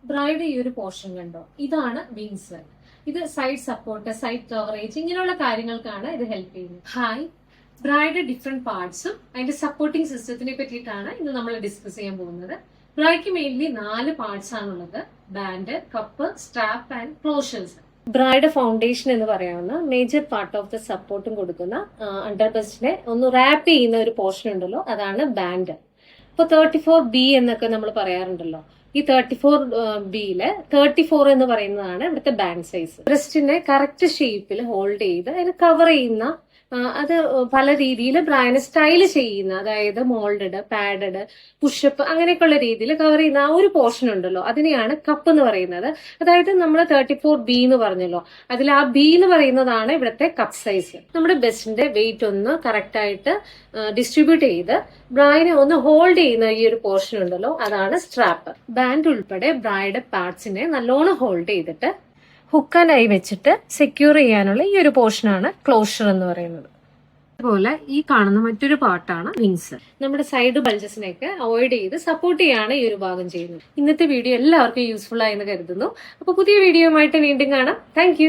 Bride ഈ ഒരു portion കണ്ടോ, ഇതാണ് വിങ്സ്. ഇത് സൈഡ് സപ്പോർട്ട്, സൈഡ് കവറേജ്, ഇങ്ങനെയുള്ള കാര്യങ്ങൾക്കാണ് ഇത് ഹെൽപ്പ് ചെയ്യുന്നത്. ഹായ്, ബ്രൈഡ് ഡിഫറെന്റ് പാർട്സും അതിന്റെ സപ്പോർട്ടിംഗ് സിസ്റ്റത്തിനെ പറ്റിയിട്ടാണ് ഇന്ന് നമ്മൾ ഡിസ്കസ് ചെയ്യാൻ പോകുന്നത്. ബ്രൈഡ്ക്ക് മെയിൻലി 4 പാർട്സ് ആണുള്ളത്: band, cup, strap and closures. Bride foundation എന്ന് പറയാവുന്ന മേജർ പാർട്ട് ഓഫ് ദ സപ്പോർട്ടും കൊടുക്കുന്ന അണ്ടർ ബസ്റ്റിനെ ഒന്ന് റാപ്പ് ചെയ്യുന്ന ഒരു പോർഷൻ ഉണ്ടല്ലോ, അതാണ് ബാൻഡ്. ഇപ്പൊ 34B എന്നൊക്കെ നമ്മൾ പറയാറുണ്ടല്ലോ. ഈ 34Bയില് 34 എന്ന് പറയുന്നതാണ് ഇവിടുത്തെ ബാൻഡ് സൈസ്. ബ്രസ്റ്റിനെ കറക്റ്റ് ഷേപ്പിൽ ഹോൾഡ് ചെയ്ത് അതിന് കവർ ചെയ്യുന്ന, അത് പല രീതിയിൽ ബ്രൈഡിനെ സ്റ്റൈൽ ചെയ്യുന്ന, അതായത് മോൾഡഡ്, പാഡഡ്, പുഷപ്പ് അങ്ങനെയൊക്കെയുള്ള രീതിയിൽ കവർ ചെയ്യുന്ന ആ ഒരു പോർഷൻ ഉണ്ടല്ലോ, അതിനെയാണ് കപ്പ് എന്ന് പറയുന്നത്. അതായത് നമ്മൾ 34B എന്ന് പറഞ്ഞല്ലോ, അതിൽ ആ B എന്ന് പറയുന്നതാണ് ഇവിടുത്തെ കപ്പ് സൈസ്. നമ്മുടെ ബെസ്റ്റിന്റെ വെയിറ്റ് ഒന്ന് കറക്റ്റ് ആയിട്ട് ഡിസ്ട്രിബ്യൂട്ട് ചെയ്ത് ബ്രൈഡിനെ ഒന്ന് ഹോൾഡ് ചെയ്യുന്ന ഈ ഒരു പോർഷൻ ഉണ്ടല്ലോ, അതാണ് സ്ട്രാപ്പ്. ബാൻഡ് ഉൾപ്പെടെ ബ്രൈഡ് പാർട്സിനെ നല്ലോണം ഹോൾഡ് ചെയ്തിട്ട് ഹുക്കാനായി വെച്ചിട്ട് സെക്യൂർ ചെയ്യാനുള്ള ഈ ഒരു പോർഷനാണ് ക്ലോഷർ എന്ന് പറയുന്നത്. അതുപോലെ ഈ കാണുന്ന മറ്റൊരു പാർട്ടാണ് വിങ്സ്. നമ്മുടെ സൈഡ് ബൾജസിനെയൊക്കെ അവോയ്ഡ് ചെയ്ത് സപ്പോർട്ട് ചെയ്യാണ് ഈ ഒരു ഭാഗം ചെയ്യുന്നത്. ഇന്നത്തെ വീഡിയോ എല്ലാവർക്കും യൂസ്ഫുൾ ആയെന്ന് കരുതുന്നു. അപ്പൊ പുതിയ വീഡിയോയുമായിട്ട് വീണ്ടും കാണാം. താങ്ക്